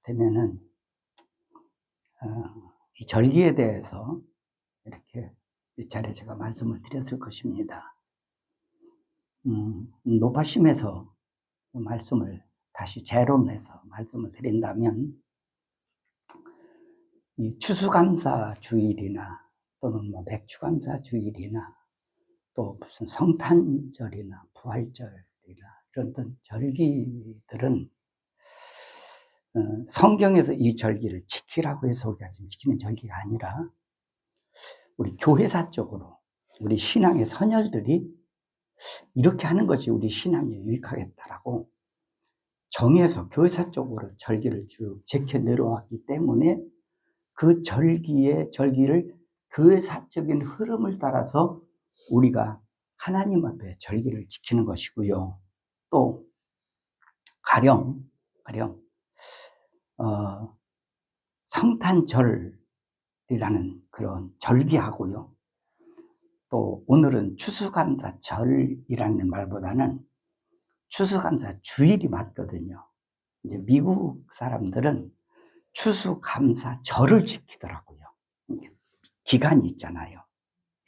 되면은 이 절기에 대해서 이렇게 몇 차례 제가 말씀을 드렸을 것입니다. 노파심에서 말씀을 다시 재론해서 말씀을 드린다면, 이 추수감사 주일이나 또는 백추감사 주일이나 또 무슨 성탄절이나 부활절이나 이런 절기들은 성경에서 이 절기를 지키라고 해서 우리가 지금 지키는 절기가 아니라 우리 교회사적으로 우리 신앙의 선열들이 이렇게 하는 것이 우리 신앙에 유익하겠다라고 정해서 교회사적으로 절기를 쭉 지켜 내려왔기 때문에 그 절기를 교회사적인 흐름을 따라서 우리가 하나님 앞에 절기를 지키는 것이고요. 또 가령 성탄절이라는 그런 절기하고요. 또 오늘은 추수감사절이라는 말보다는 추수감사 주일이 맞거든요. 이제 미국 사람들은 추수감사절을 지키더라고요. 기간이 있잖아요.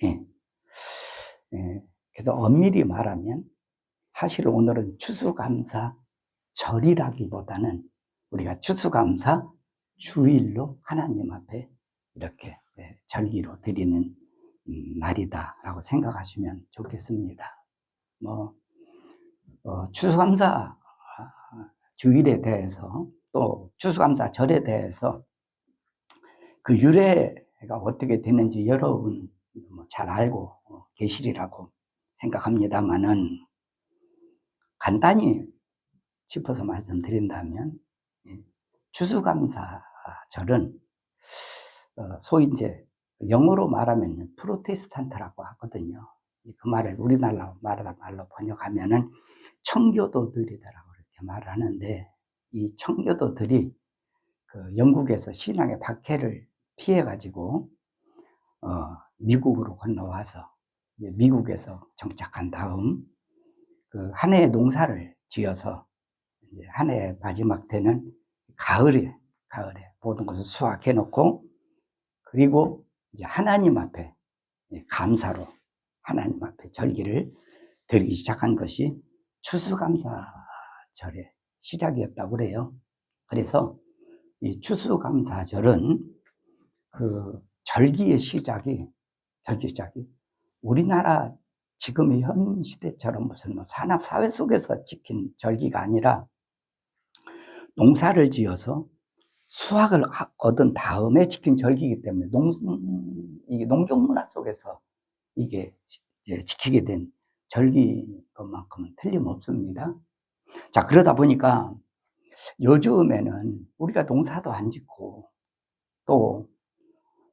예. 그래서 엄밀히 말하면 사실 오늘은 추수감사절이라기보다는 우리가 추수감사 주일로 하나님 앞에 이렇게 절기로 드리는 날이다라고 생각하시면 좋겠습니다. 추수감사 주일에 대해서 또 추수감사절에 대해서 그 유래가 어떻게 되는지 여러분 잘 알고 계시리라고 생각합니다만은, 간단히 짚어서 말씀드린다면, 추수감사절은 소위 이제 영어로 말하면 프로테스탄트라고 하거든요. 그 말을 우리나라 말로 번역하면은 청교도들이다라고 이렇게 말을 하는데, 이 청교도들이 그 영국에서 신앙의 박해를 피해가지고 미국으로 건너와서 미국에서 정착한 다음 그 한 해의 농사를 지어서 이제 한 해의 마지막 때는 가을에 모든 것을 수확해 놓고, 그리고 이제 하나님 앞에 감사로 하나님 앞에 절기를 드리기 시작한 것이 추수감사절의 시작이었다고 그래요. 그래서 이 추수감사절은 그 절기의 시작이 우리나라 지금의 현 시대처럼 무슨 산업사회 속에서 지킨 절기가 아니라 농사를 지어서 수확을 얻은 다음에 지킨 절기이기 때문에 이게 농경문화 속에서 이게 이제 지키게 된 절기인 것만큼은 틀림없습니다. 자, 그러다 보니까 요즘에는 우리가 농사도 안 짓고 또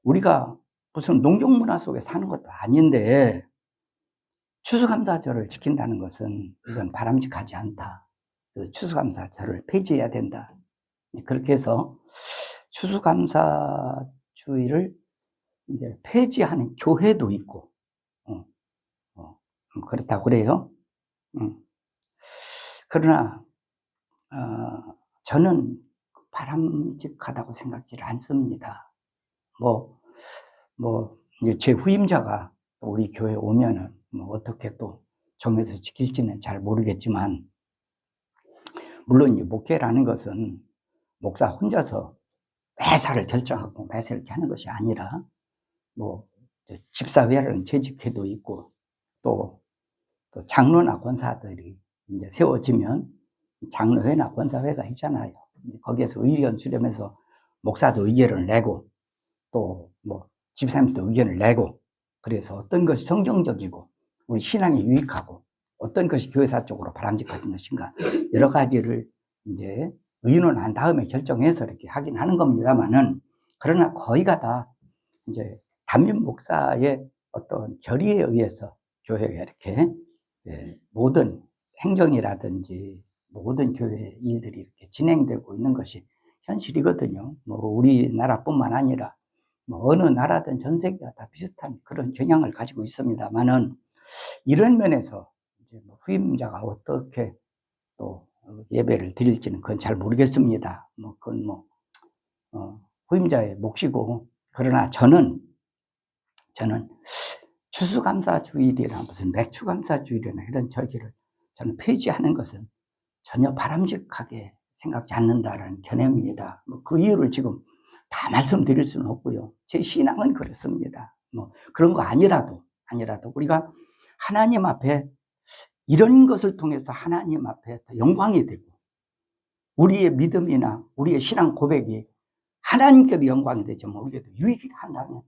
우리가 무슨 농경문화 속에 사는 것도 아닌데 추수감사절을 지킨다는 것은 이건 바람직하지 않다. 그래서 추수감사절을 폐지해야 된다. 그렇게 해서 추수감사주의를 이제 폐지하는 교회도 있고, 그렇다고 그래요. 그러나 저는 바람직하다고 생각지 않습니다. 제 후임자가 우리 교회에 오면은 어떻게 또 정해서 지킬지는 잘 모르겠지만, 물론 이 목회라는 것은 목사 혼자서 매사를 결정하고 매사 이렇게 하는 것이 아니라 집사회라는 재직회도 있고 또 장로나 권사들이 이제 세워지면 장로회나 권사회가 있잖아요. 거기에서 의견 수렴해서 목사도 의견을 내고 또 집사님도 의견을 내고, 그래서 어떤 것이 성경적이고 우리 신앙에 유익하고 어떤 것이 교회사적으로 바람직한 것인가 여러 가지를 이제 의논한 다음에 결정해서 이렇게 하긴 하는 겁니다만은, 그러나 거의가 다 이제 담임 목사의 어떤 결의에 의해서 교회가 이렇게 모든 행정이라든지 모든 교회 일들이 이렇게 진행되고 있는 것이 현실이거든요. 우리나라뿐만 아니라 어느 나라든 전 세계가 다 비슷한 그런 경향을 가지고 있습니다만은, 이런 면에서 이제 후임자가 어떻게 또 예배를 드릴지는 그건 잘 모르겠습니다. 그건 후임자의 몫이고, 그러나 저는 추수감사주일이나 무슨 맥추감사주일이나 이런 절기를 저는 폐지하는 것은 전혀 바람직하게 생각지 않는다라는 견해입니다. 그 이유를 지금 다 말씀드릴 수는 없고요. 제 신앙은 그렇습니다. 그런 거 아니라도 우리가 하나님 앞에 이런 것을 통해서 하나님 앞에 영광이 되고, 우리의 믿음이나 우리의 신앙 고백이 하나님께도 영광이 되죠. 우리에도 유익이 한다면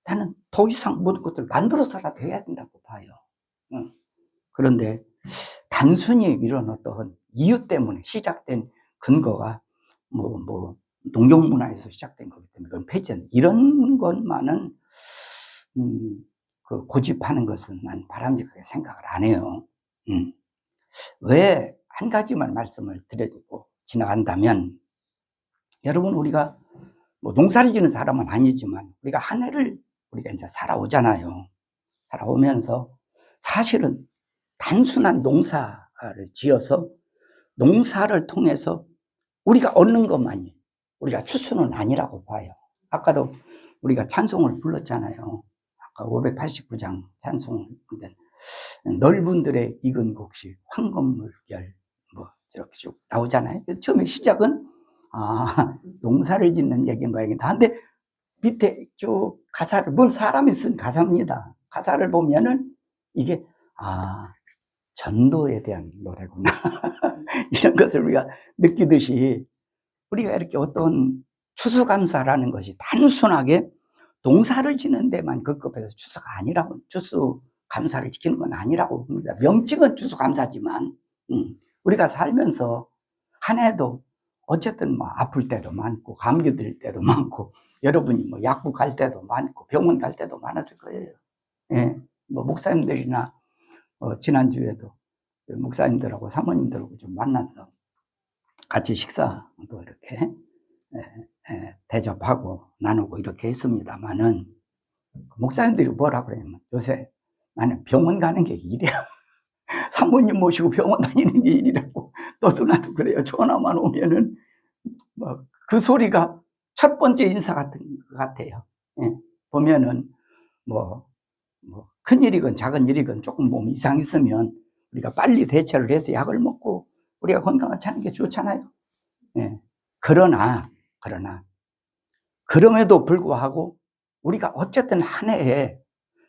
나는 더 이상 모든 것들을 만들어서라도 해야 된다고 봐요. 그런데 단순히 이런 어떤 이유 때문에 시작된 근거가 농경문화에서 시작된 거기 때문에 그건 폐지는 이런 것만은 고집하는 것은 난 바람직하게 생각을 안 해요. 왜 한 가지만 말씀을 드려주고 지나간다면, 여러분, 우리가 농사를 지는 사람은 아니지만 우리가 한 해를 우리가 이제 살아오잖아요. 살아오면서 사실은 단순한 농사를 지어서 농사를 통해서 우리가 얻는 것만이 우리가 추수는 아니라고 봐요. 아까도 우리가 찬송을 불렀잖아요. 아까 589장 찬송을 부르는데, 넓은 들의 익은 곡식 황금물결 이렇게 쭉 나오잖아요. 처음에 시작은 농사를 짓는 얘기 모양이다. 근데 밑에 쭉 가사를, 사람이 쓴 가사입니다. 가사를 보면은 이게 전도에 대한 노래구나. 이런 것을 우리가 느끼듯이, 우리가 이렇게 어떤 추수감사라는 것이 단순하게 농사를 짓는 데만 급급해서 추수가 아니라고, 추수감사를 지키는 건 아니라고 봅니다. 명칭은 추수감사지만 우리가 살면서 한 해도 어쨌든 아플 때도 많고 감기 들 때도 많고, 여러분이 약국 갈 때도 많고 병원 갈 때도 많았을 거예요. 예. 목사님들이나 지난주에도 목사님들하고 사모님들하고 좀 만나서 같이 식사도 이렇게 대접하고 나누고 이렇게 했습니다만은, 목사님들이 뭐라 그러냐면, 요새 나는 병원 가는 게 일이야. 사모님 모시고 병원 다니는 게 일이라고. 너도 나도 그래요. 전화만 오면은 그 소리가 첫 번째 인사 같은 것 같아요. 예. 보면은 큰 일이건 작은 일이건 조금 몸 이상 있으면 우리가 빨리 대처를 해서 약을 먹고 우리가 건강을 찾는 게 좋잖아요. 예. 그럼에도 불구하고 우리가 어쨌든 한 해에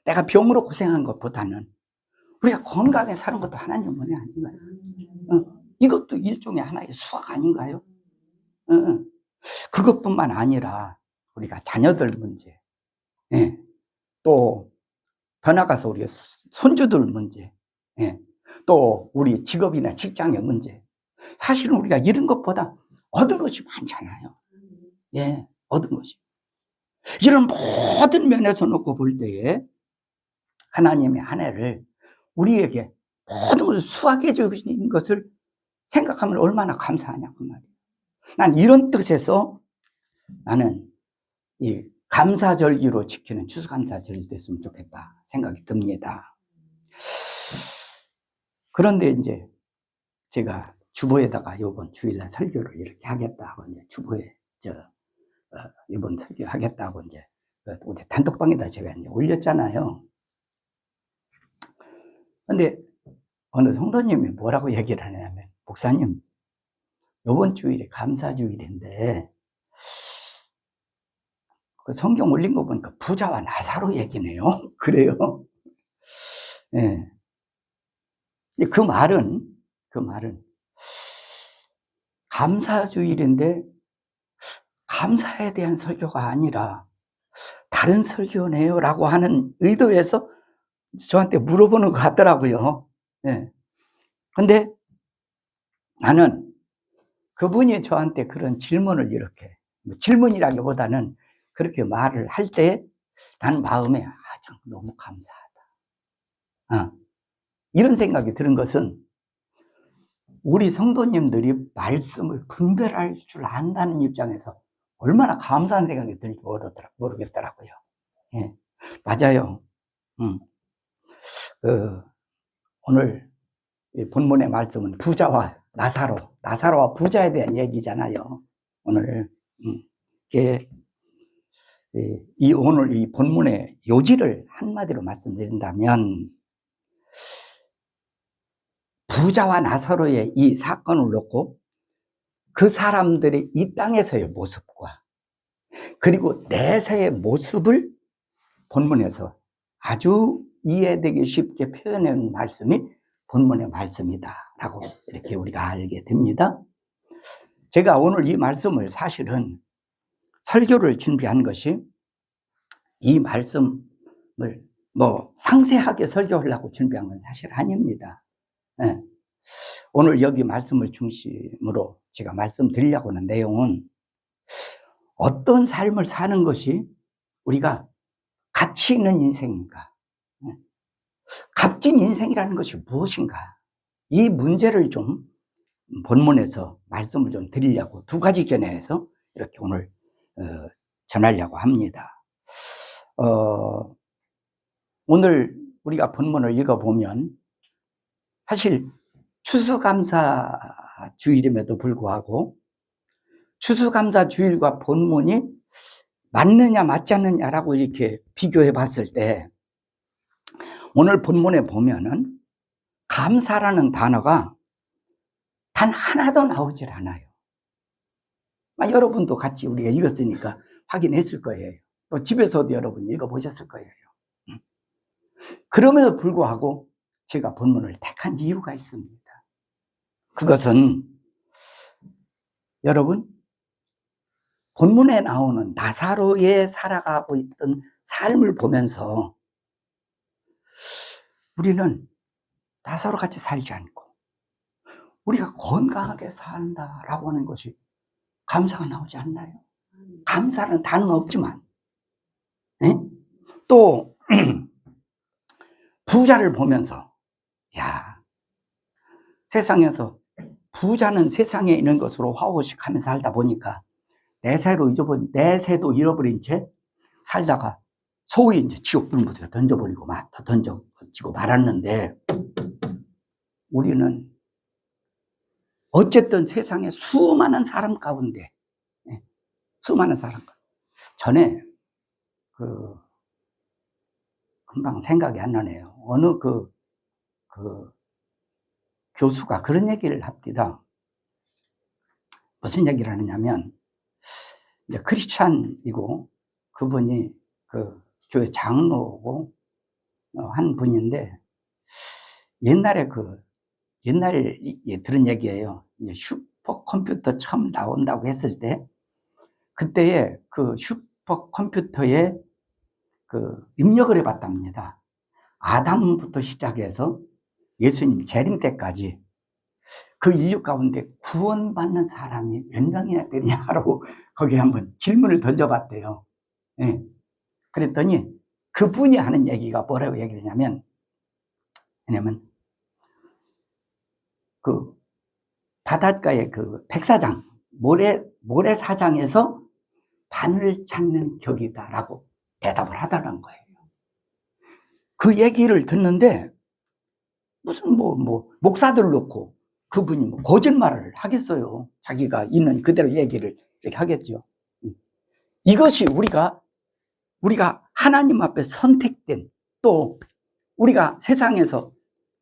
내가 병으로 고생한 것보다는 우리가 건강하게 사는 것도 하나님 은혜 아닌가요? 이것도 일종의 하나의 수학 아닌가요? 그것뿐만 아니라 우리가 자녀들 문제, 또 더 나가서 우리 손주들 문제, 또 우리 직업이나 직장의 문제, 사실은 우리가 이런 것보다 얻은 것이 많잖아요. 얻은 것이. 이런 모든 면에서 놓고 볼 때에 하나님의 한 해를 우리에게 모든 것을 수확해 주신 것을 생각하면 얼마나 감사하냐고 말이에요. 난 이런 뜻에서 나는 이 감사절기로 지키는 추수감사절이 됐으면 좋겠다 생각이 듭니다. 그런데 이제 제가 주보에다가 이번 주일날 설교를 이렇게 하겠다고 이제 주보에 이번 설교 하겠다고 이제 우리 단톡방에다 제가 이제 올렸잖아요. 근데 어느 성도님이 뭐라고 얘기를 하냐면, 목사님, 이번 주일이 감사주일인데 그 성경 올린 거 보니까 부자와 나사로 얘기네요. 그래요. 그 말은 감사주일인데 감사에 대한 설교가 아니라 다른 설교네요 라고 하는 의도에서 저한테 물어보는 것 같더라고요. 근데 나는 그분이 저한테 그런 질문을 이렇게, 질문이라기보다는 그렇게 말을 할 때 나는 마음에 참 너무 감사하다. 이런 생각이 드는 것은, 우리 성도님들이 말씀을 분별할 줄 안다는 입장에서 얼마나 감사한 생각이 들지 모르겠더라고요. 맞아요. 오늘 본문의 말씀은 부자와 나사로와 부자에 대한 얘기잖아요. 오늘 오늘 이 본문의 요지를 한마디로 말씀드린다면, 부자와 나사로의 이 사건을 놓고 그 사람들의 이 땅에서의 모습과 그리고 내세의 모습을 본문에서 아주 이해되기 쉽게 표현해 놓은 말씀이 본문의 말씀이다라고 이렇게 우리가 알게 됩니다. 제가 오늘 이 말씀을 사실은 설교를 준비한 것이 이 말씀을 상세하게 설교하려고 준비한 건 사실 아닙니다. 네. 오늘 여기 말씀을 중심으로 제가 말씀드리려고 하는 내용은 어떤 삶을 사는 것이 우리가 가치 있는 인생인가, 값진 인생이라는 것이 무엇인가, 이 문제를 좀 본문에서 말씀을 좀 드리려고 두 가지 견해에서 이렇게 오늘 전하려고 합니다. 오늘 우리가 본문을 읽어보면 사실 추수감사 주일임에도 불구하고 추수감사 주일과 본문이 맞느냐 맞지 않느냐라고 이렇게 비교해 봤을 때 오늘 본문에 보면은 감사라는 단어가 단 하나도 나오질 않아요. 여러분도 같이 우리가 읽었으니까 확인했을 거예요. 또 집에서도 여러분 읽어보셨을 거예요. 그럼에도 불구하고 제가 본문을 택한 이유가 있습니다. 그것은 여러분, 본문에 나오는 나사로의 살아가고 있던 삶을 보면서 우리는 나사로 같이 살지 않고 우리가 건강하게 산다라고 하는 것이 감사가 나오지 않나요? 감사는 단어는 없지만, 네? 또 부자를 보면서 세상에서 부자는 세상에 있는 것으로 화호식하면서 살다 보니까 내세도 잃어버린 채 살다가 소위 이제 지옥 불못에 던져버리고 던져지고 말았는데, 우리는 어쨌든 세상에 수많은 사람 가운데, 수많은 사람 전에 금방 생각이 안 나네요. 어느 교수가 그런 얘기를 합니다. 무슨 얘기를 하느냐면, 이제 크리스찬이고 그분이 교회 장로고 한 분인데, 옛날에 들은 얘기예요. 이제 슈퍼컴퓨터 처음 나온다고 했을 때, 그때에 그 슈퍼컴퓨터에 입력을 해봤답니다. 아담부터 시작해서 예수님 재림 때까지 그 인류 가운데 구원받는 사람이 몇 명이나 되냐라고 거기에 한번 질문을 던져봤대요. 네. 그랬더니 그분이 하는 얘기가 뭐라고 얘기하냐면, 왜냐면 바닷가의 백사장, 모래사장에서 바늘 찾는 격이다라고 대답을 하더라는 거예요. 그 얘기를 듣는데 무슨 목사들 놓고 그분이 거짓말을 하겠어요. 자기가 있는 그대로 얘기를 이렇게 하겠죠. 이것이 우리가 하나님 앞에 선택된, 또 우리가 세상에서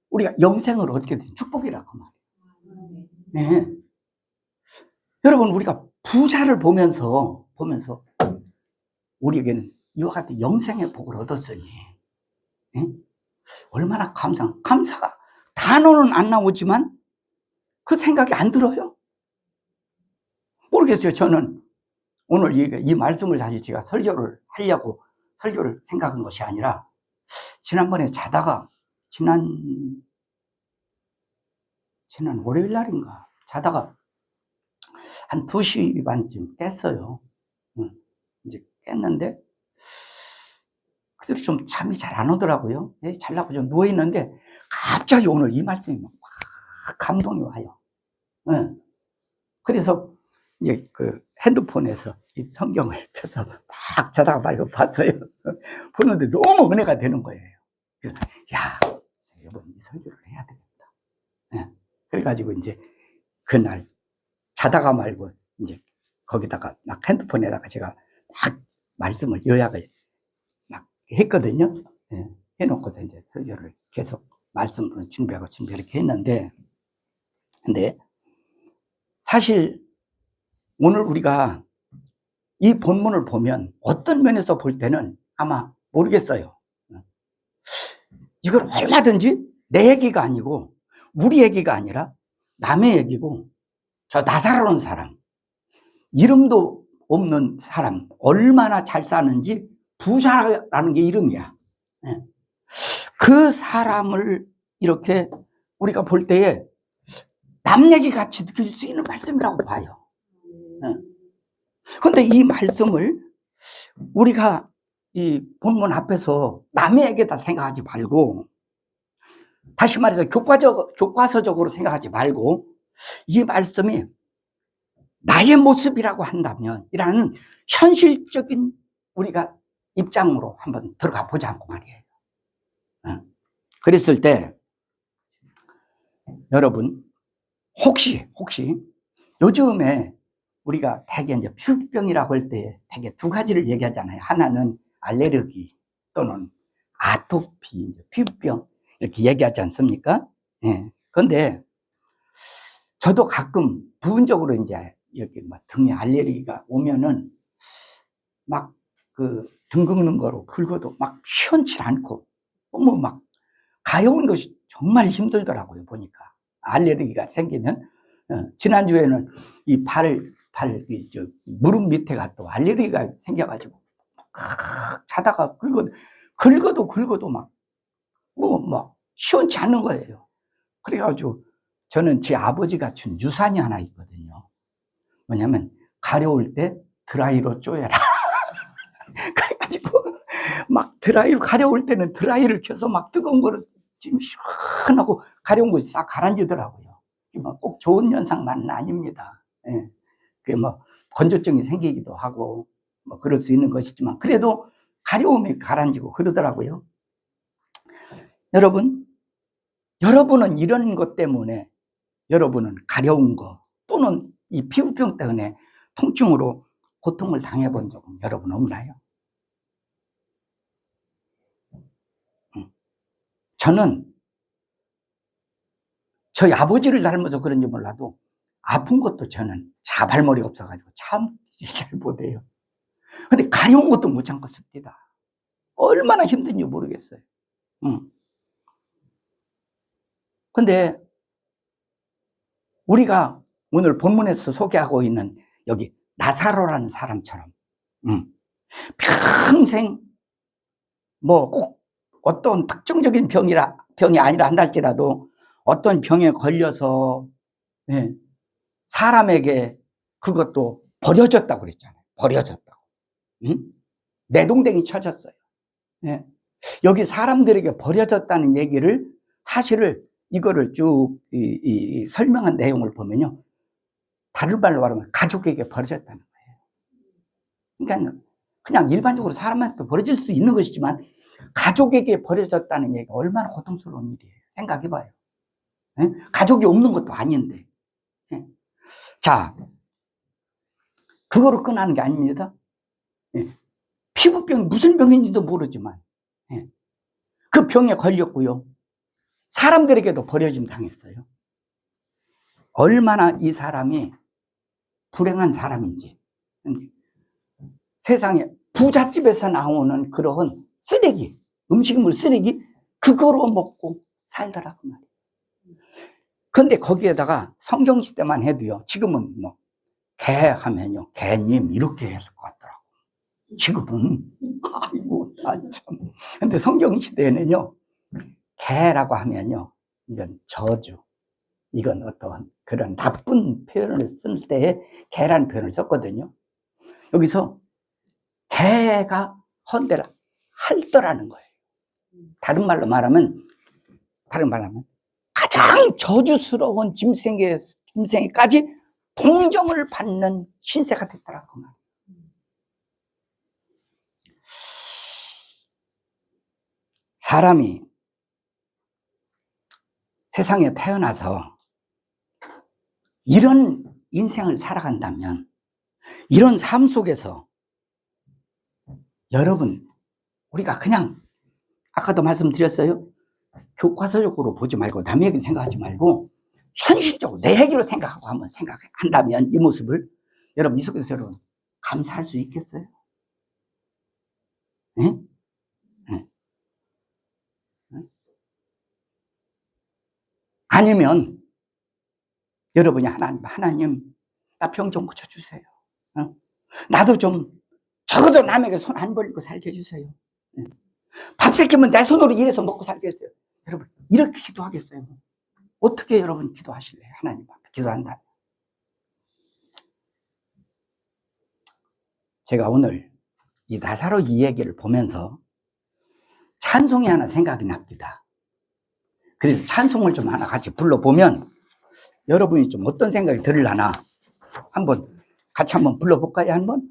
우리가 영생을 얻게 된 축복이라고 말해요. 네. 여러분, 우리가 부자를 보면서 우리에게는 이와 같은 영생의 복을 얻었으니, 네? 얼마나 감사가 단어는 안 나오지만 그 생각이 안 들어요. 모르겠어요. 저는 오늘 이 말씀을 사실 제가 설교를 하려고 설교를 생각한 것이 아니라, 지난번에 자다가 지난 월요일 날인가 자다가 한 2시 반쯤 깼어요. 이제 깼는데 그대로 좀 잠이 잘 안 오더라고요. 자려고 좀 누워있는데 갑자기 오늘 이 말씀이 막 감동이 와요. 그래서 이제 핸드폰에서 이 성경을 펴서 막 자다가 말고 봤어요. 보는데 너무 은혜가 되는 거예요. 여러분, 이 설교를 해야 되겠다. 그래가지고 이제 그날 자다가 말고 이제 거기다가 막 핸드폰에다가 제가 막 말씀을 요약을 막 했거든요. 예, 해놓고서 이제 설교를 계속 말씀을 준비하고 이렇게 했는데, 근데 사실 오늘 우리가 이 본문을 보면 어떤 면에서 볼 때는 아마 모르겠어요. 이걸 얼마든지 내 얘기가 아니고 우리 얘기가 아니라 남의 얘기고, 저 나사로운 사람, 이름도 없는 사람, 얼마나 잘 사는지 부자라는 게 이름이야. 그 사람을 이렇게 우리가 볼 때에 남 얘기 같이 느낄 수 있는 말씀이라고 봐요. 그런데 이 말씀을 우리가 이 본문 앞에서 남의 얘기다 생각하지 말고, 다시 말해서 교과서적으로 생각하지 말고, 이 말씀이 나의 모습이라고 한다면, 이라는 현실적인 우리가 입장으로 한번 들어가 보자고 말이에요. 그랬을 때 여러분, 혹시 요즘에 우리가 대개 이제 피부병이라고 할 때 대개 두 가지를 얘기하잖아요. 하나는 알레르기 또는 아토피, 피부병 이렇게 얘기하지 않습니까? 예. 그런데 저도 가끔 부분적으로 이제 여기 막 등에 알레르기가 오면은 막 그 등 긁는 거로 긁어도 막 시원치 않고 너무 막 가려운 것이 정말 힘들더라고요. 보니까 알레르기가 생기면. 지난주에는 이 무릎 밑에가 또 알레르기가 생겨가지고 자다가 긁어도 막 시원치 않는 거예요. 그래가지고 저는 제 아버지가 준 유산이 하나 있거든요. 뭐냐면 가려울 때 드라이로 쪼여라. 그래가지고 막 가려울 때는 드라이를 켜서 막 뜨거운 거로 지금 시원하고 가려운 것이 싹 가라앉더라고요. 꼭 좋은 현상만은 아닙니다. 예. 그게 건조증이 생기기도 하고 그럴 수 있는 것이지만, 그래도 가려움이 가라앉고 그러더라고요. 여러분은 이런 것 때문에 여러분은 가려운 거 또는 이 피부병 때문에 통증으로 고통을 당해본 적은 여러분 없나요? 저는 저희 아버지를 닮아서 그런지 몰라도 아픈 것도 저는 자발머리가 없어가지고 참 잘 못해요. 근데 가려운 것도 못 참고 씁니다. 얼마나 힘든지 모르겠어요. 근데 우리가 오늘 본문에서 소개하고 있는 여기 나사로라는 사람처럼 평생 꼭 어떤 특정적인 병이 아니라 한다 할지라도 어떤 병에 걸려서 사람에게 그것도 버려졌다고 그랬잖아요. 버려졌다고. 내동댕이 쳐졌어요. 여기 사람들에게 버려졌다는 얘기를, 사실을 이거를 쭉 설명한 내용을 보면요, 다른 말로 말하면 가족에게 버려졌다는 거예요. 그러니까 그냥 일반적으로 사람한테 버려질 수 있는 것이지만 가족에게 버려졌다는 얘기가 얼마나 고통스러운 일이에요. 생각해봐요. 가족이 없는 것도 아닌데. 자, 그거로 끝나는 게 아닙니다. 피부병이 무슨 병인지도 모르지만 그 병에 걸렸고요, 사람들에게도 버려짐 당했어요. 얼마나 이 사람이 불행한 사람인지. 세상에 부잣집에서 나오는 그런 쓰레기, 음식물 쓰레기, 그거로 먹고 살더라고 말이에요. 그런데 거기에다가 성경시대만 해도요, 지금은 개 하면요, 개님 이렇게 했을 것 같더라고. 지금은 아이고 참. 근데 성경시대에는요, 개라고 하면요, 이건 저주, 이건 어떤 그런 나쁜 표현을 쓸 때에 개라는 표현을 썼거든요. 여기서 개가 헌대를 할더라는 거예요. 다른 말로 말하면 가장 저주스러운 짐승에까지 동정을 받는 신세가 됐더라고 말이에요. 사람이 세상에 태어나서 이런 인생을 살아간다면 이런 삶 속에서 여러분, 우리가 그냥 아까도 말씀드렸어요. 교과서적으로 보지 말고 남의 얘기 생각하지 말고 현실적으로 내 얘기로 생각하고 한번 생각한다면 이 모습을 여러분, 이 속에서 여러분 감사할 수 있겠어요? 네? 네. 아니면 여러분이 하나님 나 병 좀 고쳐주세요. 나도 좀 적어도 남에게 손 안 벌리고 살게 해주세요. 밥 새끼면 내 손으로 일해서 먹고 살겠어요. 여러분 이렇게 기도하겠어요? 어떻게 여러분 기도하실래요? 하나님 앞에 기도한다. 제가 오늘 이 나사로 이야기를 보면서 찬송이 하나 생각이 납니다. 그래서 찬송을 좀 하나 같이 불러보면 여러분이 좀 어떤 생각이 들으려나 한번 같이 한번 불러볼까요? 한번?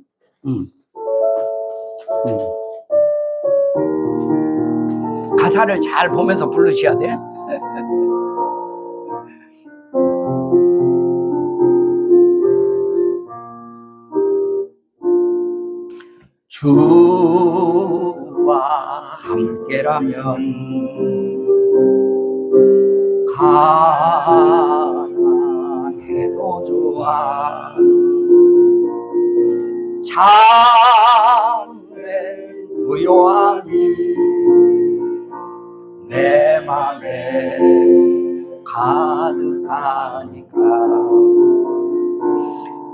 가사를 잘 보면서 부르셔야 돼. 주와 함께라면 가난해도 좋아 참된 부요함이 내 맘에 가득하니까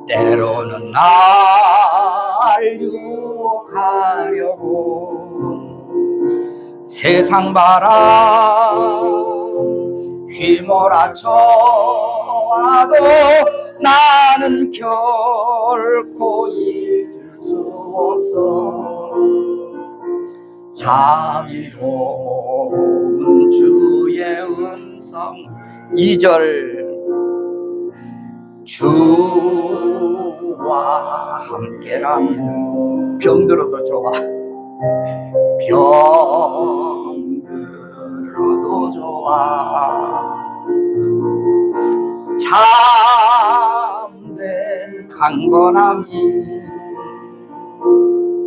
때로는 날 유혹하려고 세상 바람 휘몰아쳐 와도 나는 결코 잊을 수 없어 자비로운 주의 음성 2절 주와 함께라면 병들어도 좋아 병들어도 좋아 참된 강건함이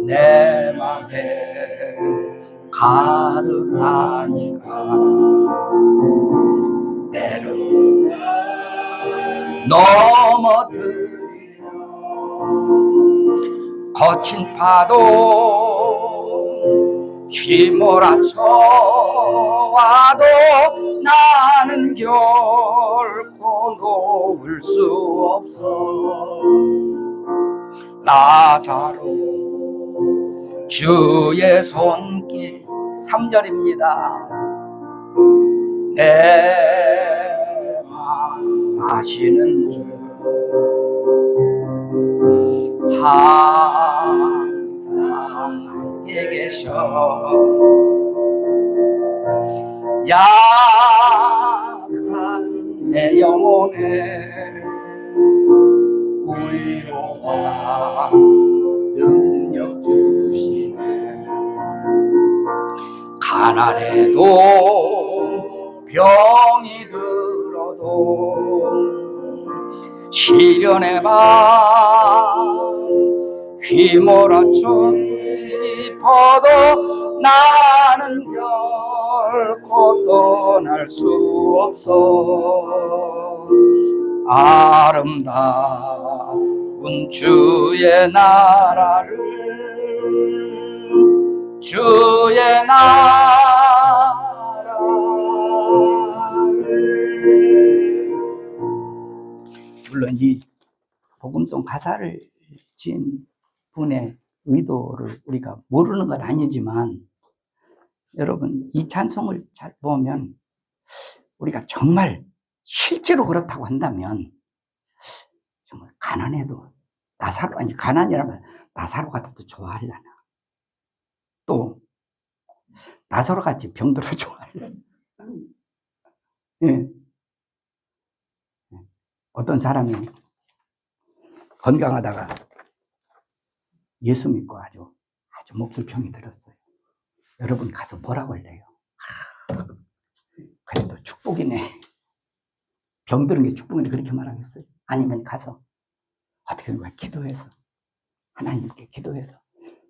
내 맘에 가득하니까 때로 넘어뜨려 거친 파도 휘몰아쳐 와도 나는 결코 놓을 수 없어 나사로 주의 손길 3절입니다 내 맘 아시는 주 항상 함께 계셔 약한 내 영혼에 위로와 능력 주시네 가난해도 병이 들어도 시련의 밤 휘몰아쳐 짚어도 나는 결코 떠날 수 없어 아름다운 주의 나라를 주의 나라를 물론 이 복음송 가사를 지은 분의 의도를 우리가 모르는 건 아니지만 여러분 이 찬송을 잘 보면 우리가 정말 실제로 그렇다고 한다면 정말 가난해도 나사로 아니 가난이라면 나사로 같아도 좋아하려나 또 나사로 같이 병들어 좋아하려나 예. 어떤 사람이 건강하다가 예수 믿고 아주 몹쓸 병이 들었어요. 여러분 가서 뭐라고 할래요? 그래도 축복이네. 병드는 게 축복이네 그렇게 말하겠어요? 아니면 가서 어떻게 기도해서 하나님께 기도해서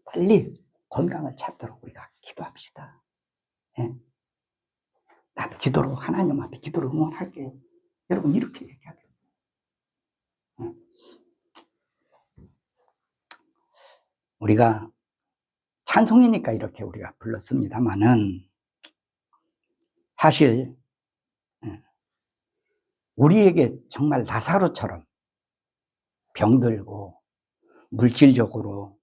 빨리 건강을 찾도록 우리가 기도합시다. 예. 나도 기도로 하나님 앞에 기도로 응원할게요. 여러분 이렇게 얘기하겠어요. 예. 우리가 찬송이니까 이렇게 우리가 불렀습니다만은 사실 우리에게 정말 나사로처럼 병들고 물질적으로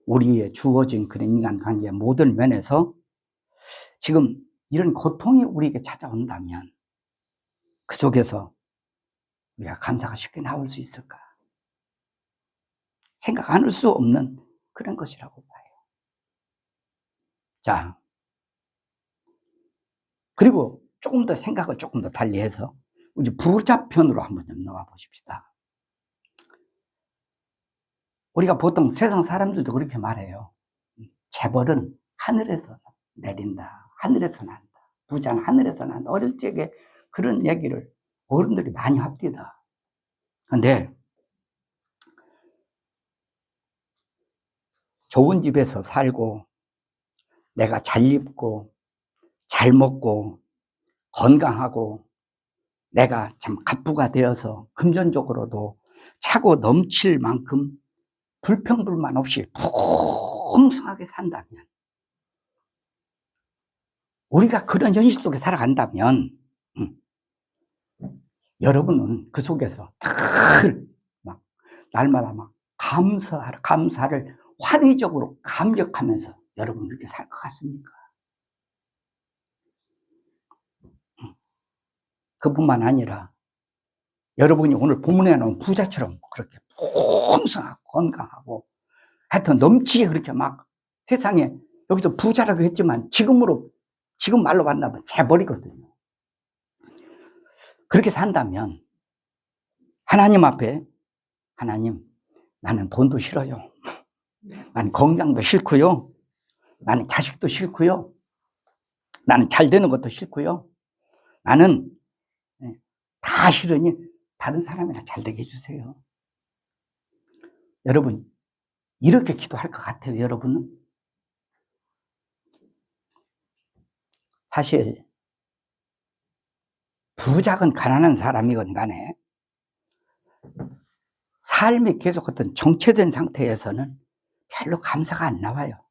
우리의 주어진 그런 인간관계의 모든 면에서 지금 이런 고통이 우리에게 찾아온다면 그 속에서 우리가 감사가 쉽게 나올 수 있을까? 생각 안 할 수 없는 그런 것이라고 봐요. 자, 그리고 조금 더 생각을 조금 더 달리해서 이제 부자 편으로 한번 좀 넘어가 보십시다. 우리가 보통 세상 사람들도 그렇게 말해요. 재벌은 하늘에서 내린다. 하늘에서 난다. 부자는 하늘에서 난다. 어릴 적에 그런 얘기를 어른들이 많이 합디다. 근데 좋은 집에서 살고 내가 잘 입고 잘 먹고 건강하고 내가 참 갑부가 되어서 금전적으로도 차고 넘칠 만큼 불평불만 없이 풍성하게 산다면, 우리가 그런 현실 속에 살아간다면 여러분은 그 속에서 막 날마다 막 감사를 환희적으로 감격하면서 여러분 그렇게 살 것 같습니까? 그뿐만 아니라 여러분이 오늘 본문에 나온 부자처럼 그렇게 풍성하고 건강하고 하여튼 넘치게 그렇게 막 세상에, 여기서 부자라고 했지만 지금 말로 만나면 재벌이거든요. 그렇게 산다면 하나님 앞에, 하나님, 나는 돈도 싫어요. 나는 건강도 싫고요. 나는 자식도 싫고요. 나는 잘 되는 것도 싫고요. 나는 다 싫으니 다른 사람이나 잘 되게 해주세요. 여러분 이렇게 기도할 것 같아요. 여러분은 사실 부자건 가난한 사람이건 간에 삶이 계속 어떤 정체된 상태에서는 별로 감사가 안 나와요.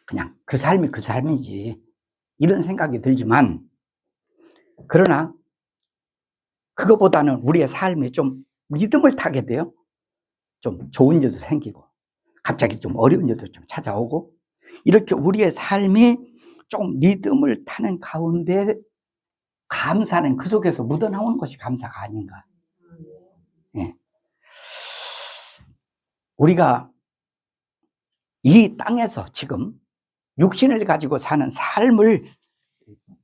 그냥 그 삶이 그 삶이지 이런 생각이 들지만, 그러나 그거보다는 우리의 삶이 좀 리듬을 타게 돼요. 좀 좋은 일도 생기고 갑자기 좀 어려운 일도 좀 찾아오고, 이렇게 우리의 삶이 좀 리듬을 타는 가운데 감사는 그 속에서 묻어나오는 것이 감사가 아닌가. 예. 우리가 이 땅에서 지금 육신을 가지고 사는 삶을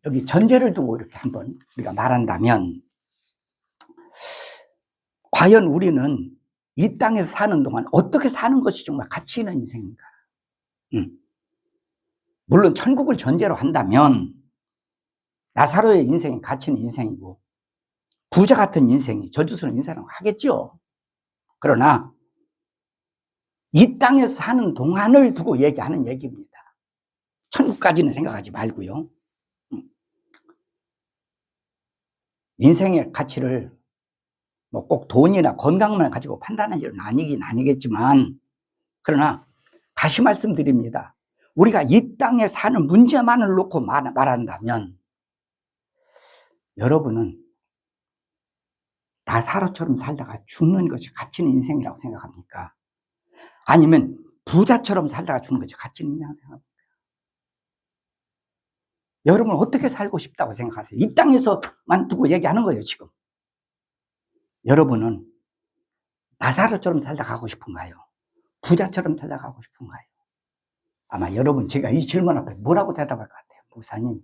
여기 전제를 두고 이렇게 한번 우리가 말한다면, 과연 우리는 이 땅에서 사는 동안 어떻게 사는 것이 정말 가치 있는 인생인가? 물론 천국을 전제로 한다면 나사로의 인생이 가치 있는 인생이고 부자 같은 인생이 저주스러운 인생이라고 하겠죠. 그러나 이 땅에서 사는 동안을 두고 얘기하는 얘기입니다. 천국까지는 생각하지 말고요. 인생의 가치를 뭐 꼭 돈이나 건강만 가지고 판단하는 일은 아니긴 아니겠지만, 그러나 다시 말씀드립니다. 우리가 이 땅에 사는 문제만을 놓고 말한다면 여러분은 나사로처럼 살다가 죽는 것이 가치 있는 인생이라고 생각합니까? 아니면 부자처럼 살다가 죽는 것이 가치 있는 인생이라고 생각합니까? 여러분은 어떻게 살고 싶다고 생각하세요? 이 땅에서만 두고 얘기하는 거예요, 지금. 여러분은 나사로처럼 살다 가고 싶은가요? 부자처럼 살다 가고 싶은가요? 아마 여러분, 제가 이 질문 앞에 뭐라고 대답할 것 같아요? 목사님,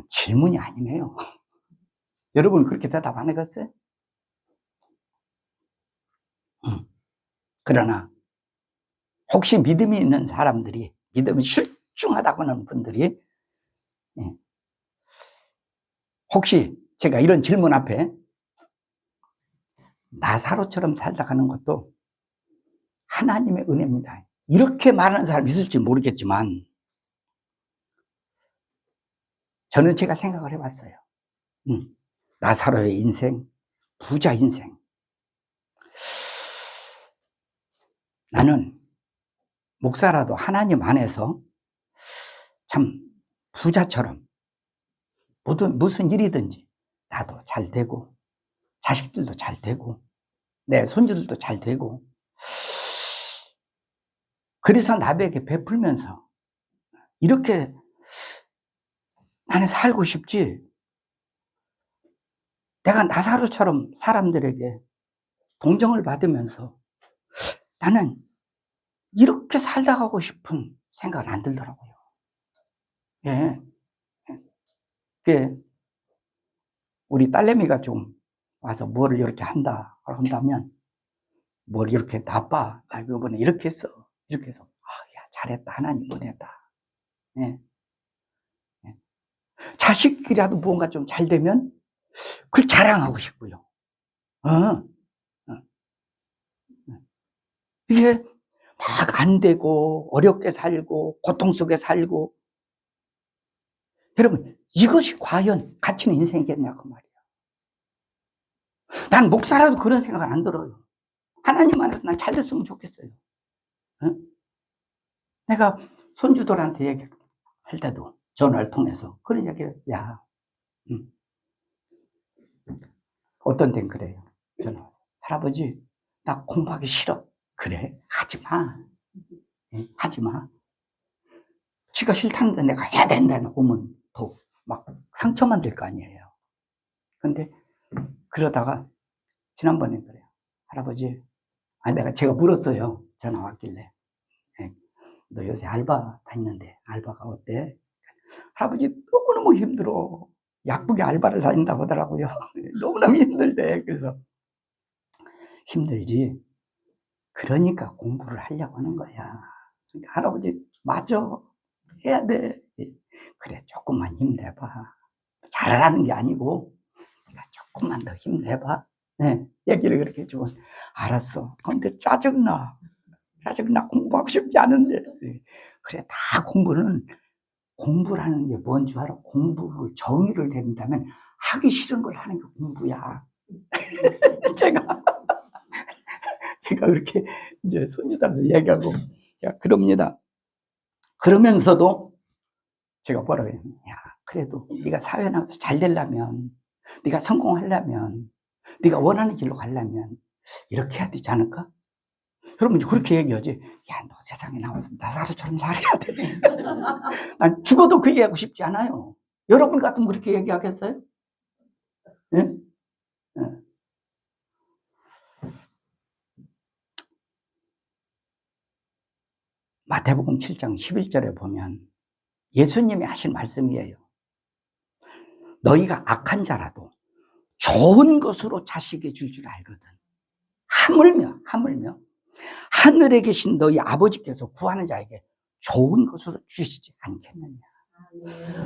질문이 아니네요. 여러분 그렇게 대답 안 해봤어요? 그러나 혹시 믿음이 있는 사람들이, 믿음이 출중하다고 하는 분들이 혹시 제가 이런 질문 앞에 나사로처럼 살다 가는 것도 하나님의 은혜입니다. 이렇게 말하는 사람이 있을지 모르겠지만 저는 제가 생각을 해봤어요. 나사로의 인생, 부자 인생. 나는 목사라도 하나님 안에서 참 부자처럼 무슨 일이든지 나도 잘 되고 자식들도 잘 되고 내 손주들도 잘 되고 그래서 남에게 베풀면서 이렇게 나는 살고 싶지, 내가 나사로처럼 사람들에게 동정을 받으면서 나는 이렇게 살다 가고 싶은 생각은 안 들더라고요. 예. 우리 딸내미가 좀 와서 뭐를 이렇게 한다면 뭘 이렇게 나빠, 나 이번에 이렇게 했어, 이렇게 해서 야 잘했다, 하나님 은혜다. 예. 예. 자식이라도 뭔가 좀 잘 되면 그걸 자랑하고 싶고요. 이게 막 안 되고 어렵게 살고 고통 속에 살고, 여러분 이것이 과연 가치 있는 인생이겠냐고 말이에요. 난 목사라도 그런 생각 안 들어요. 하나님 안에서 난 잘 됐으면 좋겠어요. 내가 손주들한테 얘기할 때도 전화를 통해서 그런 얘기를, 어떤 데는 그래요. 전화 와서 할아버지 나 공부하기 싫어. 그래 하지마. 하지마. 지가 싫다는데 내가 해야 된다는 보면 더 막 상처만 될 거 아니에요. 근데 그러다가 지난번에 그래요. 할아버지, 제가 물었어요. 전화 왔길래. 너 요새 알바 다니는데 알바가 어때? 할아버지 너무너무 힘들어. 약국에 알바를 다닌다고 하더라고요. 너무너무 힘들대. 그래서 힘들지. 그러니까 공부를 하려고 하는 거야. 그러니까 할아버지 맞아. 해야 돼. 그래 조금만 힘내봐. 잘하는 게 아니고 조금만 더 힘내봐. 네, 얘기를 그렇게 해주면 알았어. 근데 짜증나 공부하고 싶지 않은데. 그래 다 공부라는 게 뭔 줄 알아? 공부를 정의를 내린다면 하기 싫은 걸 하는 게 공부야. 제가 그렇게 이제 손주들한테 얘기하고 그럽니다. 그러면서도 제가 뭐라고 해요? 그래도 네가 사회 나가서 잘 되려면, 네가 성공하려면, 네가 원하는 길로 가려면 이렇게 해야 되지 않을까? 여러분 그렇게 얘기하지. 너 세상에 나와서 나사로처럼 살아야 돼. 난 죽어도 그 얘기하고 싶지 않아요. 여러분 같으면 그렇게 얘기하겠어요? 네? 네. 마태복음 7장 11절에 보면 예수님이 하신 말씀이에요. 너희가 악한 자라도 좋은 것으로 자식에게 줄 줄 알거든. 하물며 하늘에 계신 너희 아버지께서 구하는 자에게 좋은 것으로 주시지 않겠느냐.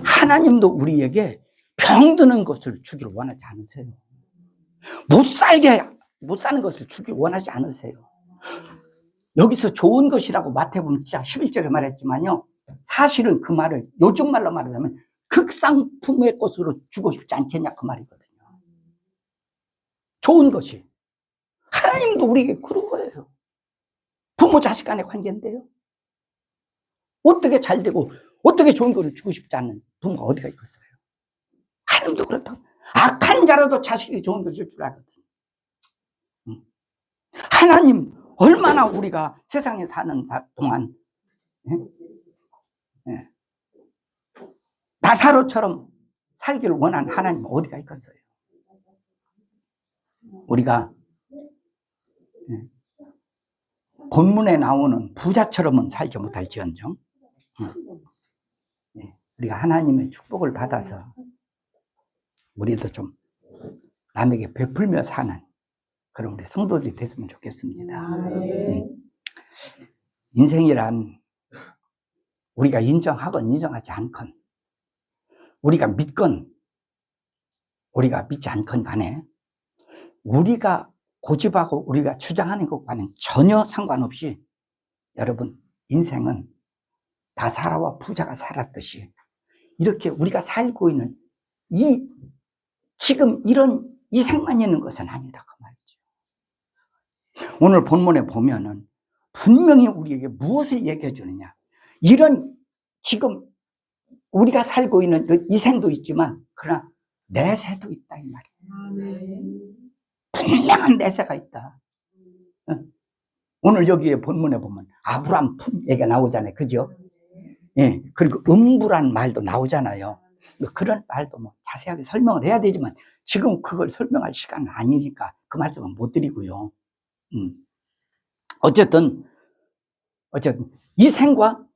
하나님도 우리에게 병드는 것을 주기를 원하지 않으세요. 못 사는 것을 주기를 원하지 않으세요. 여기서 좋은 것이라고 마태복음 11절에 말했지만요, 사실은 그 말을 요즘 말로 말하자면 극상품의 것으로 주고 싶지 않겠냐 그 말이거든요. 좋은 것이. 하나님도 우리에게 그런 거예요. 부모 자식 간의 관계인데요. 어떻게 잘 되고 어떻게 좋은 것을 주고 싶지 않는 부모가 어디가 있겠어요. 하나님도 그렇다. 악한 자라도 자식이 좋은 것을 줄 알거든. 하나님 얼마나 우리가 세상에 사는 동안 나사로처럼 살기를 원하는 하나님 어디가 있겠어요. 우리가 본문에 나오는 부자처럼은 살지 못할지언정 우리가 하나님의 축복을 받아서 우리도 좀 남에게 베풀며 사는 그런 우리 성도들이 됐으면 좋겠습니다. 인생이란 우리가 인정하건 인정하지 않건, 우리가 믿건 우리가 믿지 않건 간에 우리가 고집하고 우리가 주장하는 것과는 전혀 상관없이 여러분, 인생은 나사로와 부자가 살았듯이 이렇게 우리가 살고 있는 지금 이런 이생만 있는 것은 아니다 그 말이죠. 오늘 본문에 보면은 분명히 우리에게 무엇을 얘기해 주느냐, 이런 지금 우리가 살고 있는 그 이생도 있지만 그러나 내세도 있다 이 말이에요. 분명한 내세가 있다. 오늘 여기에 본문에 보면 아브람 품 얘기가 나오잖아요, 그죠? 예, 그리고 음부란 말도 나오잖아요. 그런 말도 뭐 자세하게 설명을 해야 되지만 지금 그걸 설명할 시간은 아니니까 그 말씀은 못 드리고요. 어쨌든 이생과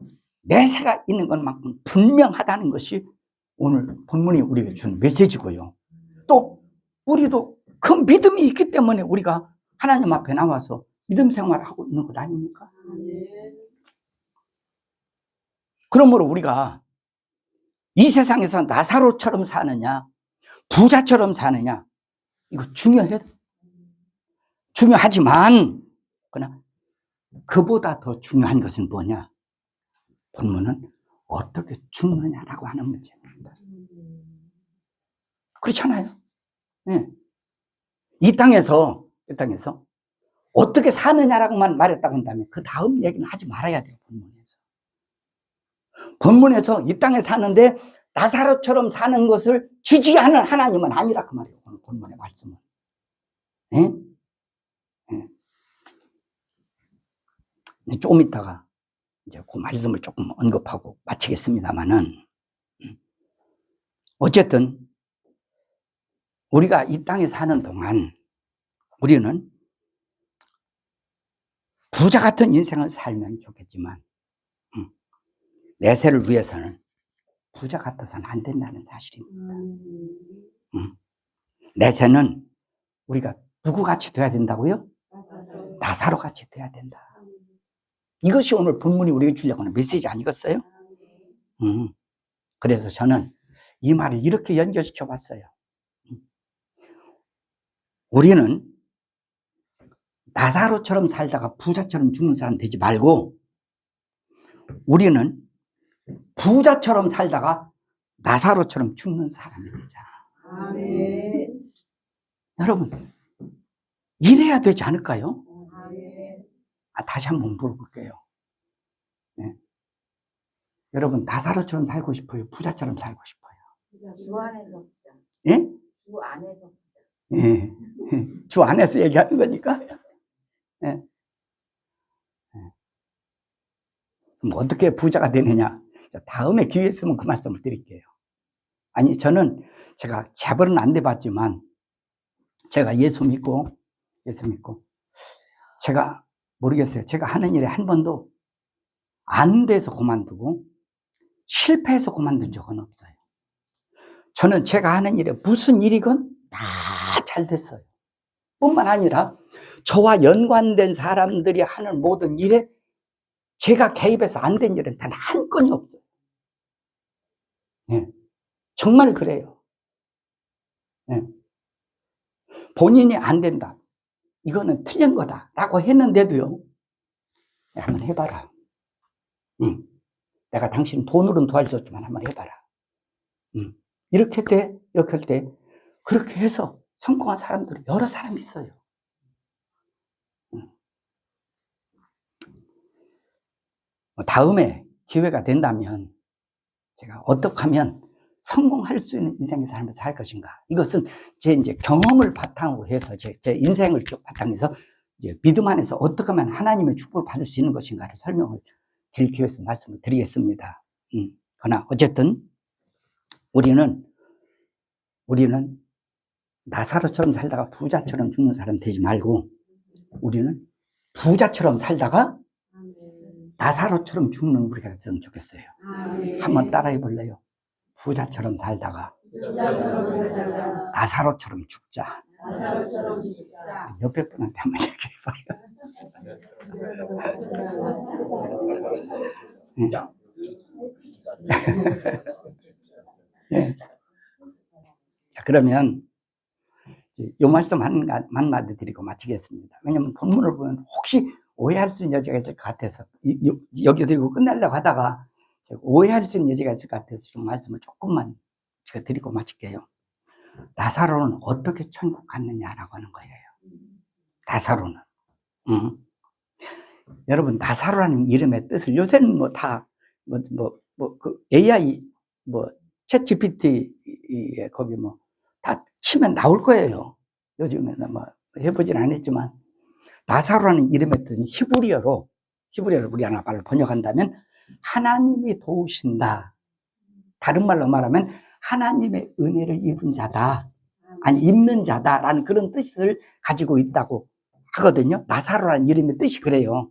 내세가 있는 것만큼 분명하다는 것이 오늘 본문이 우리에게 준 메시지고요. 또 우리도 그 믿음이 있기 때문에 우리가 하나님 앞에 나와서 믿음 생활을 하고 있는 것 아닙니까? 그러므로 우리가 이 세상에서 나사로처럼 사느냐 부자처럼 사느냐 이거 중요하지만 그러나 그보다 더 중요한 것은 뭐냐? 본문은 어떻게 죽느냐라고 하는 문제입니다. 그렇잖아요. 네. 이 땅에서 어떻게 사느냐라고만 말했다고 한다면 그 다음 얘기는 하지 말아야 돼요. 본문에서 이 땅에 사는데 나사로처럼 사는 것을 지지하는 하나님은 아니라 그 말이에요. 오늘 본문의 말씀은. 네? 네. 조금 있다가 이제 그 말씀을 조금 언급하고 마치겠습니다만은, 어쨌든 우리가 이 땅에 사는 동안 우리는 부자 같은 인생을 살면 좋겠지만 내세를 위해서는 부자 같아서는 안 된다는 사실입니다. 내세는 우리가 누구같이 돼야 된다고요? 나사로같이 돼야 된다. 이것이 오늘 본문이 우리에게 주려고 하는 메시지 아니겠어요? 그래서 저는 이 말을 이렇게 연결시켜 봤어요. 우리는 나사로처럼 살다가 부자처럼 죽는 사람 되지 말고 우리는 부자처럼 살다가 나사로처럼 죽는 사람이 되자. 아멘. 여러분, 이래야 되지 않을까요? 다시 한번 물어볼게요. 네. 여러분, 나사로처럼 살고 싶어요? 부자처럼 살고 싶어요? 주 안에서 부자. 예? 주 안에서 부자. 예. 주 안에서 얘기하는 거니까. 예. 그럼 어떻게 부자가 되느냐? 다음에 기회 있으면 그 말씀을 드릴게요. 아니, 저는 제가 재벌은 안 돼봤지만 제가 예수 믿고 제가 모르겠어요. 제가 하는 일에 한 번도 안 돼서 그만두고 실패해서 그만둔 적은 없어요. 저는 제가 하는 일에 무슨 일이건 다 잘 됐어요. 뿐만 아니라 저와 연관된 사람들이 하는 모든 일에 제가 개입해서 안 된 일은 단 한 건이 없어요. 네. 정말 그래요. 네. 본인이 안 된다. 이거는 틀린 거다라고 했는데도요. 한번 해봐라. 내가 당신 돈으로는 도와줄 수 없지만 한번 해봐라. 이렇게 할 때 그렇게 해서 성공한 사람들은 여러 사람이 있어요. 다음에 기회가 된다면 제가 어떻게 하면 성공할 수 있는 인생의 삶을 살 것인가. 이것은 제 이제 경험을 바탕으로 해서 제 인생을 바탕해서 이제 믿음 안에서 어떻게 하면 하나님의 축복을 받을 수 있는 것인가를 설명을 드릴 기회에서 말씀을 드리겠습니다. 그러나 어쨌든 우리는 나사로처럼 살다가 부자처럼 죽는 사람 되지 말고 우리는 부자처럼 살다가 나사로처럼 죽는 우리가 됐으면 좋겠어요. 한번 따라해 볼래요? 부자처럼 살다가 나사로처럼 죽자. 옆에 분한테 한번 얘기해봐요. 네. 자, 그러면 이 말씀 한 마디 드리고 마치겠습니다. 왜냐하면 본문을 보면 혹시 오해할 수 있는 여지가 있을 것 같아서 여기 드리고 끝내려고 하다가 오해할 수 있는 여지가 있을 것 같아서 좀 말씀을 조금만 제가 드리고 마칠게요. 나사로는 어떻게 천국 갔느냐라고 하는 거예요. 나사로는. 여러분, 나사로라는 이름의 뜻을 요새는 뭐 다 그 AI 챗 GPT에 거기 다 치면 나올 거예요. 요즘에는 해보진 않았지만 나사로라는 이름의 뜻은 히브리어를 우리나라 말로 번역한다면 하나님이 도우신다. 다른 말로 말하면 하나님의 은혜를 입은 자다. 아니, 입는 자다라는 그런 뜻을 가지고 있다고 하거든요. 나사로라는 이름의 뜻이 그래요.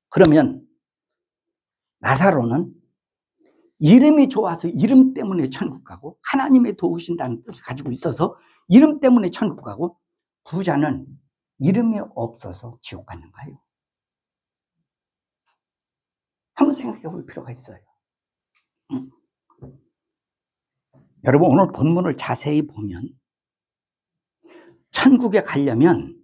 그러면 나사로는 이름이 좋아서 이름 때문에 천국 가고 하나님의 도우신다는 뜻을 가지고 있어서 이름 때문에 천국 가고 부자는 이름이 없어서 지옥 가는 거예요. 한번 생각해 볼 필요가 있어요. 여러분, 오늘 본문을 자세히 보면 천국에 가려면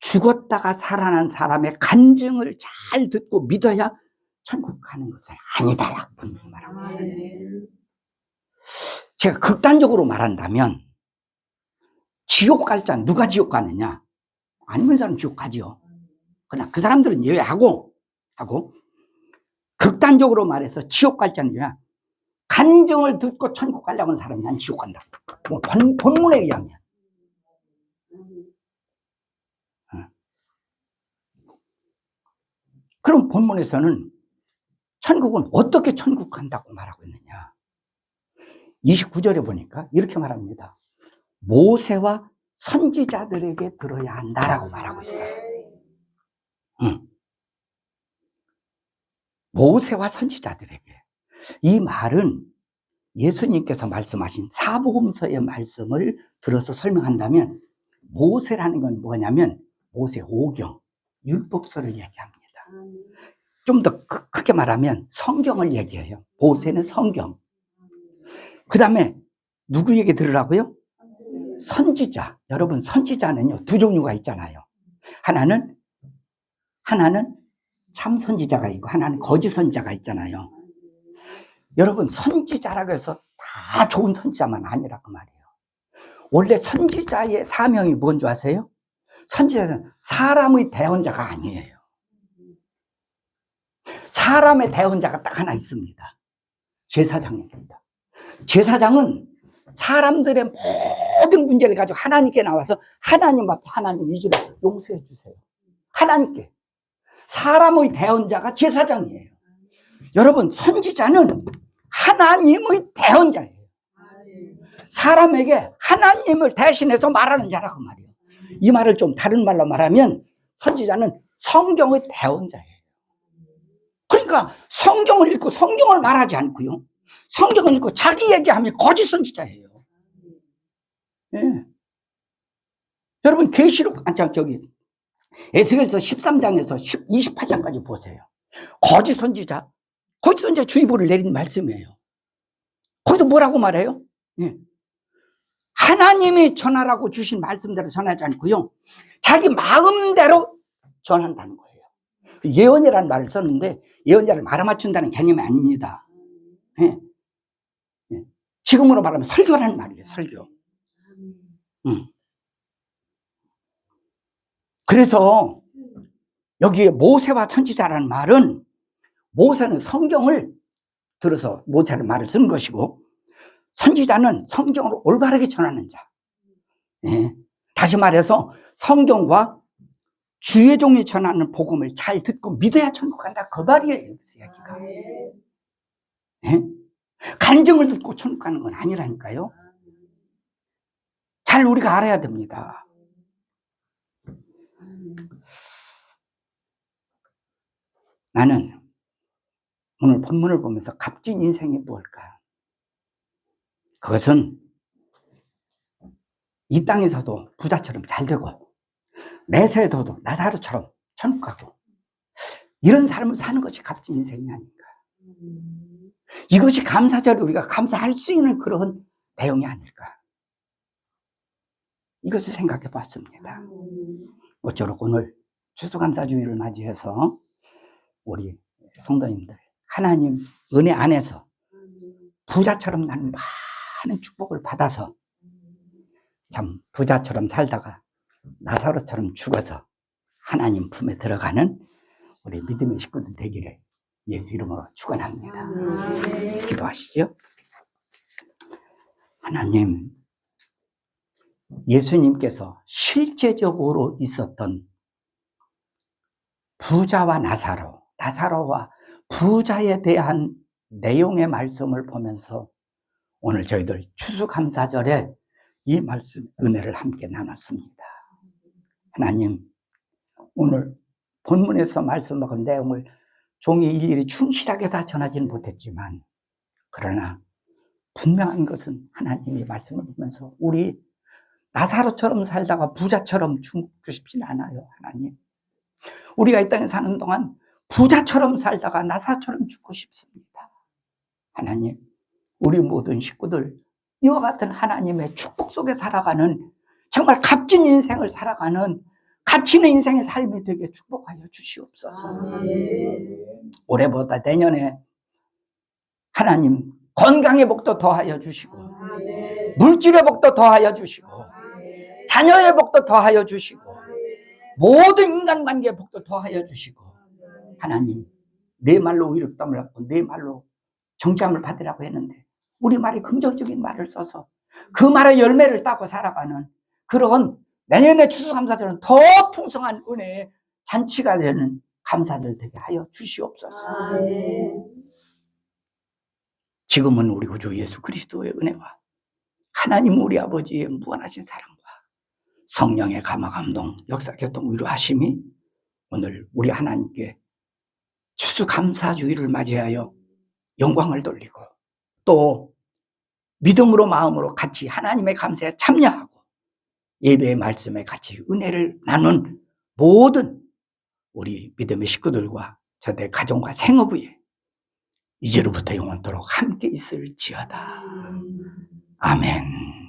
죽었다가 살아난 사람의 간증을 잘 듣고 믿어야 천국 가는 것은 아니다라고 분명히 말하고 있어요. 제가 극단적으로 말한다면 지옥 갈 자 누가 지옥 가느냐? 안 믿는 사람은 지옥 가지요. 그러나 그 사람들은 예외하고 극단적으로 말해서 지옥 갈 자는 뭐야? 간증을 듣고 천국 가려고 하는 사람이 난 지옥 간다. 본문에 의하면. 그럼 본문에서는 천국은 어떻게 천국 간다고 말하고 있느냐? 29절에 보니까 이렇게 말합니다. 모세와 선지자들에게 들어야 한다라고 말하고 있어요. 모세와 선지자들에게. 이 말은 예수님께서 말씀하신 사복음서의 말씀을 들어서 설명한다면 모세라는 건 뭐냐면 모세 오경, 율법서를 얘기합니다. 좀 더 크게 말하면 성경을 얘기해요. 모세는 성경. 그 다음에 누구 얘기 들으라고요? 선지자. 여러분, 선지자는요 두 종류가 있잖아요. 하나는 참 선지자가 있고 하나는 거짓 선지자가 있잖아요. 여러분, 선지자라고 해서 다 좋은 선지자만 아니라고 말이에요. 원래 선지자의 사명이 뭔 줄 아세요? 선지자는 사람의 대언자가 아니에요. 사람의 대언자가 딱 하나 있습니다. 제사장입니다. 제사장은 사람들의 모든 문제를 가지고 하나님께 나와서 하나님 앞에 하나님 이 죄를 용서해 주세요. 하나님께. 사람의 대언자가 제사장이에요. 여러분, 선지자는 하나님의 대언자예요. 사람에게 하나님을 대신해서 말하는 자라고 말이에요. 이 말을 좀 다른 말로 말하면 선지자는 성경의 대언자예요. 그러니까 성경을 읽고 성경을 말하지 않고요. 성경을 읽고 자기 얘기하면 거짓 선지자예요. 예. 여러분, 계시록 에스겔서 13장에서 28장까지 보세요. 거짓 선지자 주의보를 내린 말씀이에요. 거기서 뭐라고 말해요? 예. 하나님이 전하라고 주신 말씀대로 전하지 않고요. 자기 마음대로 전한다는 거예요. 예언이라는 말을 썼는데 예언자를 말아맞춘다는 개념이 아닙니다. 예. 예. 지금으로 말하면 설교라는 말이에요. 설교. 그래서 여기에 모세와 선지자라는 말은 모세는 성경을 들어서 모세는 말을 쓴 것이고 선지자는 성경을 올바르게 전하는 자. 예. 다시 말해서 성경과 주의 종이 전하는 복음을 잘 듣고 믿어야 천국 간다. 그 말이에요. 여기서 얘기가. 예? 간증을 듣고 천국 가는 건 아니라니까요. 잘 우리가 알아야 됩니다. 나는 오늘 본문을 보면서 값진 인생이 뭘까? 그것은 이 땅에서도 부자처럼 잘 되고 내세에도 나사로처럼 천국 가고 이런 삶을 사는 것이 값진 인생이 아닌가. 이것이 감사절에 우리가 감사할 수 있는 그런 내용이 아닐까. 이것을 생각해 봤습니다. 모쪼록 오늘 추수감사주의를 맞이해서 우리 성도님들 하나님 은혜 안에서 부자처럼 나는 많은 축복을 받아서 참 부자처럼 살다가 나사로처럼 죽어서 하나님 품에 들어가는 우리 믿음의 식구들 되기를 예수 이름으로 축원합니다. 기도하시죠. 하나님, 예수님께서 실제적으로 있었던 부자와 나사로와 부자에 대한 내용의 말씀을 보면서 오늘 저희들 추수감사절에 이 말씀 은혜를 함께 나눴습니다. 하나님, 오늘 본문에서 말씀하는 내용을 종이 일일이 충실하게 다 전하지는 못했지만 그러나 분명한 것은 하나님이 말씀을 보면서 우리 나사로처럼 살다가 부자처럼 죽고 싶진 않아요. 하나님, 우리가 이 땅에 사는 동안 부자처럼 살다가 나사처럼 죽고 싶습니다. 하나님, 우리 모든 식구들 이와 같은 하나님의 축복 속에 살아가는 정말 값진 인생을 살아가는 가치 있는 인생의 삶이 되게 축복하여 주시옵소서. 올해보다 내년에 하나님 건강의 복도 더하여 주시고 물질의 복도 더하여 주시고 자녀의 복도 더하여 주시고 모든 인간관계의 복도 더하여 주시고 하나님, 내 말로 의롭다함을 받고 내 말로 정죄함을 받으라고 했는데 우리 말이 긍정적인 말을 써서 그 말의 열매를 따고 살아가는 그런 내년의 추수감사절은 더 풍성한 은혜의 잔치가 되는 감사절 되게 하여 주시옵소서. 지금은 우리 구주 예수 그리스도의 은혜와 하나님 우리 아버지의 무한하신 사랑과 성령의 감화감동 역사교통 위로하심이 오늘 우리 하나님께 추수감사주의를 맞이하여 영광을 돌리고 또 믿음으로 마음으로 같이 하나님의 감사에 참여하고 예배의 말씀에 같이 은혜를 나눈 모든 우리 믿음의 식구들과 저দের 가정과 생업에 이제로부터 영원토록 함께 있을지어다. 아멘.